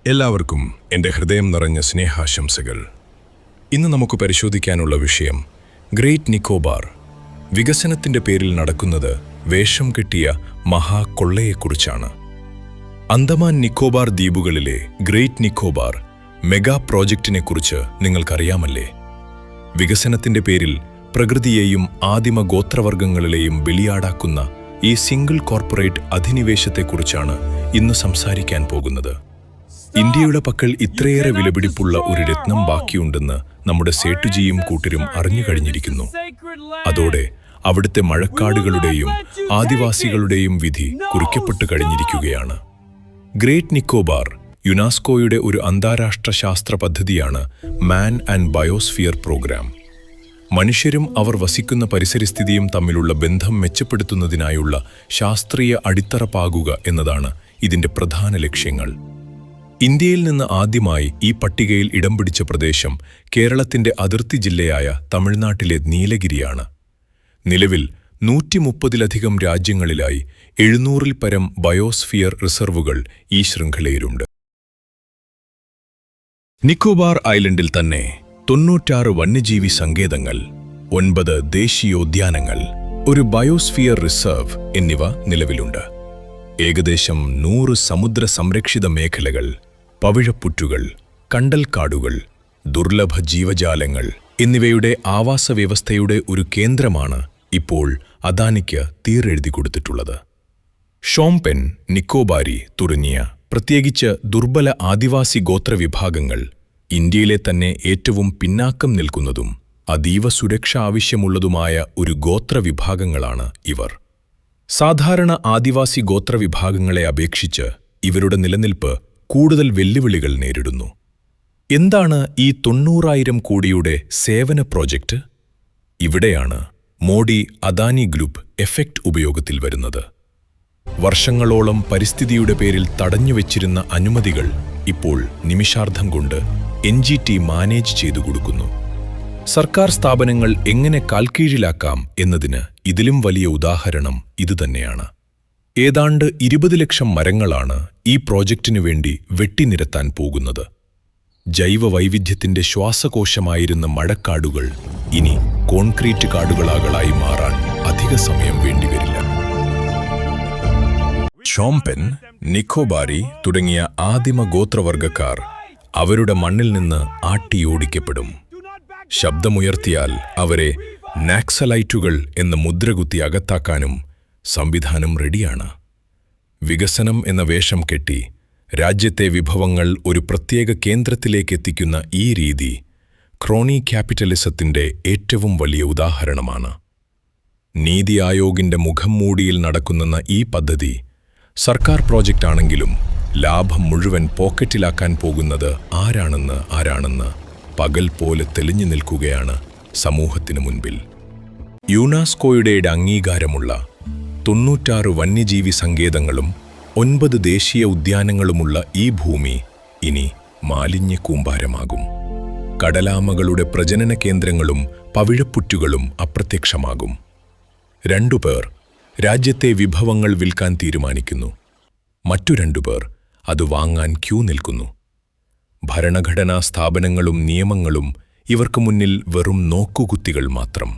എല്ലാവർക്കും എൻ്റെ ഹൃദയം നിറഞ്ഞ സ്നേഹാശംസകൾ. ഇന്ന് നമുക്ക് പരിശോധിക്കാനുള്ള വിഷയം ഗ്രേറ്റ് നിക്കോബാർ. വികസനത്തിൻ്റെ പേരിൽ നടക്കുന്നത് വേഷം കെട്ടിയ മഹാകൊള്ളയെക്കുറിച്ചാണ്. അന്തമാൻ നിക്കോബാർ ദ്വീപുകളിലെ ഗ്രേറ്റ് നിക്കോബാർ മെഗാ പ്രോജക്റ്റിനെക്കുറിച്ച് നിങ്ങൾക്കറിയാമല്ലേ? വികസനത്തിൻ്റെ പേരിൽ പ്രകൃതിയെയും ആദിമ ഗോത്രവർഗങ്ങളിലെയും ബലിയാടാക്കുന്ന ഈ സിംഗിൾ കോർപ്പറേറ്റ് അധിനിവേശത്തെക്കുറിച്ചാണ് ഇന്ന് സംസാരിക്കാൻ പോകുന്നത്. ഇന്ത്യയുടെ പക്കൽ ഇത്രയേറെ വിലപിടിപ്പുള്ള ഒരു രത്നം ബാക്കിയുണ്ടെന്ന് നമ്മുടെ സേട്ടുജിയും കൂട്ടരും അറിഞ്ഞു കഴിഞ്ഞിരിക്കുന്നു. അതോടെ അവിടുത്തെ മഴക്കാടുകളുടെയും ആദിവാസികളുടെയും വിധി കുറിക്കപ്പെട്ടു കഴിഞ്ഞിരിക്കുകയാണ്. ഗ്രേറ്റ് നിക്കോബാർ യുനെസ്കോയുടെ ഒരു അന്താരാഷ്ട്ര ശാസ്ത്ര പദ്ധതിയാണ് മാൻ ആൻഡ് ബയോസ്ഫിയർ പ്രോഗ്രാം. മനുഷ്യരും അവർ വസിക്കുന്ന പരിസരസ്ഥിതിയും തമ്മിലുള്ള ബന്ധം മെച്ചപ്പെടുത്തുന്നതിനായുള്ള ശാസ്ത്രീയ അടിത്തറ പാകുക എന്നതാണ് ഇതിന്റെ പ്രധാന ലക്ഷ്യങ്ങൾ. ഇന്ത്യയിൽ നിന്ന് ആദ്യമായി ഈ പട്ടികയിൽ ഇടം പിടിച്ച പ്രദേശം കേരളത്തിന്റെ അതിർത്തി ജില്ലയായ തമിഴ്നാട്ടിലെ നീലഗിരിയാണ്. നിലവിൽ 130-ലധികം രാജ്യങ്ങളിലായി 700-ൽ പരം ബയോസ്ഫിയർ റിസർവുകൾ ഈ ശൃംഖലയിലുണ്ട്. നിക്കോബാർ ഐലൻഡിൽ തന്നെ 96 വന്യജീവി സങ്കേതങ്ങൾ, 9 ദേശീയോദ്യാനങ്ങൾ, ഒരു ബയോസ്ഫിയർ റിസർവ് എന്നിവ നിലവിലുണ്ട്. ഏകദേശം 100 സമുദ്ര സംരക്ഷിത മേഖലകൾ, പവിഴപ്പുറ്റുകൾ, കണ്ടൽക്കാടുകൾ, ദുർലഭ ജീവജാലങ്ങൾ എന്നിവയുടെ ആവാസവ്യവസ്ഥയുടെ ഒരു കേന്ദ്രമാണ് ഇപ്പോൾ അദാനിക്ക് തീരെഴുതി കൊടുത്തിട്ടുള്ളത്. ഷോംപെൻ, നിക്കോബാരി തുടങ്ങിയ പ്രത്യേകിച്ച് ദുർബല ആദിവാസി ഗോത്രവിഭാഗങ്ങൾ ഇന്ത്യയിലെ തന്നെ ഏറ്റവും പിന്നാക്കം നിൽക്കുന്നതും അതീവ സുരക്ഷ ആവശ്യമുള്ളതുമായ ഒരു ഗോത്രവിഭാഗങ്ങളാണ് ഇവർ. സാധാരണ ആദിവാസി ഗോത്രവിഭാഗങ്ങളെ അപേക്ഷിച്ച് ഇവരുടെ നിലനിൽപ്പ് കൂടുതൽ വെല്ലുവിളികൾ നേരിടുന്നു. എന്താണ് ഈ 90,000 കോടിയുടെ സേവന പ്രോജക്റ്റ്? ഇവിടെയാണ് മോഡി അദാനി ഗ്രൂപ്പ് എഫക്റ്റ് ഉപയോഗത്തിൽ വരുന്നത്. വർഷങ്ങളോളം പരിസ്ഥിതിയുടെ പേരിൽ തടഞ്ഞുവെച്ചിരുന്ന അനുമതികൾ ഇപ്പോൾ നിമിഷാർദ്ധം കൊണ്ട് NGT മാനേജ് ചെയ്തു കൊടുക്കുന്നു. സർക്കാർ സ്ഥാപനങ്ങൾ എങ്ങനെ കാൽക്കീഴിലാക്കാം എന്നതിന് ഇതിലും വലിയ ഉദാഹരണം ഇതുതന്നെയാണ്. ഏതാണ്ട് 20 ലക്ഷം മരങ്ങളാണ് ഈ പ്രോജക്റ്റിനു വേണ്ടി വെട്ടിനിരത്താൻ പോകുന്നത്. ജൈവ വൈവിധ്യത്തിന്റെ ശ്വാസകോശമായിരുന്ന മഴക്കാടുകൾ ഇനി കോൺക്രീറ്റ് കാടുകളായി മാറാൻ അധിക സമയം വേണ്ടിവരില്ല. ഷോംപെൻ, നിക്കോബാരി തുടങ്ങിയ ആദിമ ഗോത്രവർഗക്കാർ അവരുടെ മണ്ണിൽ നിന്ന് ആട്ടിയോടിക്കപ്പെടും. ശബ്ദമുയർത്തിയാൽ അവരെ നാക്സലൈറ്റുകൾ എന്ന മുദ്രകുത്തി അകത്താക്കാനും സംവിധാനം റെഡിയാണ്. വികസനം എന്ന വേഷം കെട്ടി രാജ്യത്തെ വിഭവങ്ങൾ ഒരു പ്രത്യേക കേന്ദ്രത്തിലേക്ക് എത്തിക്കുന്ന ഈ രീതി ക്രോണി ക്യാപിറ്റലിസത്തിന്റെ ഏറ്റവും വലിയ ഉദാഹരണമാണ്. നീതി ആയോഗിന്റെ മുഖം മൂടിയിൽ നടക്കുന്ന ഈ പദ്ധതി സർക്കാർ പ്രോജക്റ്റാണെങ്കിലും ലാഭം മുഴുവൻ പോക്കറ്റിലാക്കാൻ പോകുന്നത് ആരാണെന്ന് പകൽ പോലെ തെളിഞ്ഞു നിൽക്കുകയാണ് സമൂഹത്തിനു മുൻപിൽ. യുനെസ്കോയുടെ അംഗീകാരമുള്ള 96 വന്യജീവി സങ്കേതങ്ങളും 9 ദേശീയ ഉദ്യാനങ്ങളുമുള്ള ഈ ഭൂമി ഇനി മാലിന്യ കൂമ്പാരമാകും. കടലാമകളുടെ പ്രജനന കേന്ദ്രങ്ങളും പവിഴപ്പുറ്റുകളും അപ്രത്യക്ഷമാകും. 2 പേർ രാജ്യത്തെ വിഭവങ്ങൾ വിൽക്കാൻ തീരുമാനിക്കുന്നു. മറ്റു 2 പേർ അത് വാങ്ങാൻ ക്യൂ നിൽക്കുന്നു. ഭരണഘടനാ സ്ഥാപനങ്ങളും നിയമങ്ങളും ഇവർക്ക് മുന്നിൽ വെറും നോക്കുകുത്തികൾ മാത്രം.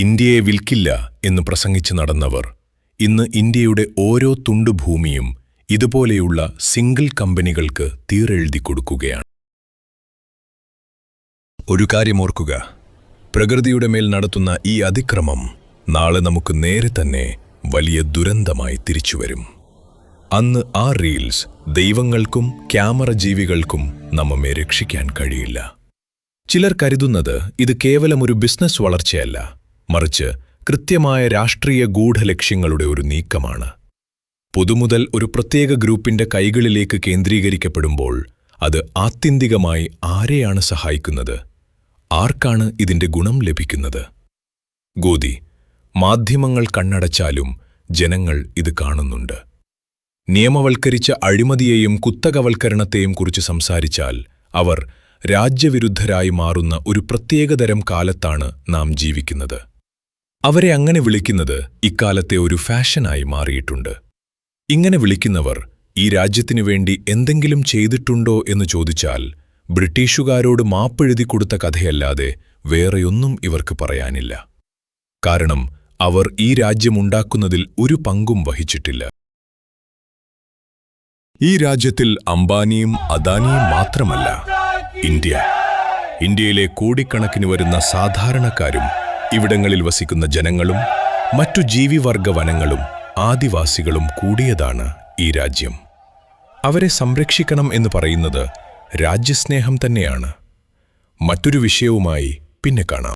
ഇന്ത്യയെ വിൽക്കില്ല എന്ന് പ്രസംഗിച്ച് നടന്നവർ ഇന്ന് ഇന്ത്യയുടെ ഓരോ തുണ്ടുഭൂമിയും ഇതുപോലെയുള്ള സിംഗിൾ കമ്പനികൾക്ക് തീരെഴുതി കൊടുക്കുകയാണ്. ഒരു കാര്യം ഓർക്കുക, പ്രകൃതിയുടെ മേൽ നടത്തുന്ന ഈ അതിക്രമം നാളെ നമുക്ക് നേരെ തന്നെ വലിയ ദുരന്തമായി തിരിച്ചുവരും. അന്ന് ആ റീൽസ് ദൈവങ്ങൾക്കും ക്യാമറ ജീവികൾക്കും നമ്മെ രക്ഷിക്കാൻ കഴിയില്ല. ചിലർ കരുതുന്നത് ഇത് കേവലം ഒരു ബിസിനസ് വളർച്ചയല്ല, മറിച്ച് കൃത്യമായ രാഷ്ട്രീയ ഗൂഢലക്ഷ്യങ്ങളുടെ ഒരു നീക്കമാണ്. പൊതുമുതൽ ഒരു പ്രത്യേക ഗ്രൂപ്പിന്റെ കൈകളിലേക്ക് കേന്ദ്രീകരിക്കപ്പെടുമ്പോൾ അത് ആത്യന്തികമായി ആരെയാണ് സഹായിക്കുന്നത്? ആർക്കാണ് ഇതിന്റെ ഗുണം ലഭിക്കുന്നത്? ഗോദി, മാധ്യമങ്ങൾ കണ്ണടച്ചാലും ജനങ്ങൾ ഇത് കാണുന്നുണ്ട്. നിയമവൽക്കരിച്ച അഴിമതിയെയും കുത്തകവൽക്കരണത്തെയും കുറിച്ച് സംസാരിച്ചാൽ അവർ രാജ്യവിരുദ്ധരായി മാറുന്ന ഒരു പ്രത്യേകതരം കാലത്താണ് നാം ജീവിക്കുന്നത്. അവരെ അങ്ങനെ വിളിക്കുന്നത് ഇക്കാലത്തെ ഒരു ഫാഷനായി മാറിയിട്ടുണ്ട്. ഇങ്ങനെ വിളിക്കുന്നവർ ഈ രാജ്യത്തിനു വേണ്ടി എന്തെങ്കിലും ചെയ്തിട്ടുണ്ടോ എന്ന് ചോദിച്ചാൽ ബ്രിട്ടീഷുകാരോട് മാപ്പെഴുതി കൊടുത്ത കഥയല്ലാതെ വേറെയൊന്നും ഇവർക്ക് പറയാനില്ല. കാരണം അവർ ഈ രാജ്യമുണ്ടാക്കുന്നതിൽ ഒരു പങ്കും വഹിച്ചിട്ടില്ല. ഈ രാജ്യത്തിൽ അംബാനിയും അദാനിയും മാത്രമല്ല, ഇന്ത്യയിലെ കോടിക്കണക്കിന് വരുന്ന സാധാരണക്കാരും ഇവിടങ്ങളിൽ വസിക്കുന്ന ജനങ്ങളും മറ്റു ജീവിവർഗ വനങ്ങളും ആദിവാസികളും കൂടിയതാണ് ഈ രാജ്യം. അവരെ സംരക്ഷിക്കണം എന്ന് പറയുന്നത് രാജ്യസ്നേഹം തന്നെയാണ്. മറ്റൊരു വിഷയവുമായി പിന്നെ കാണാം.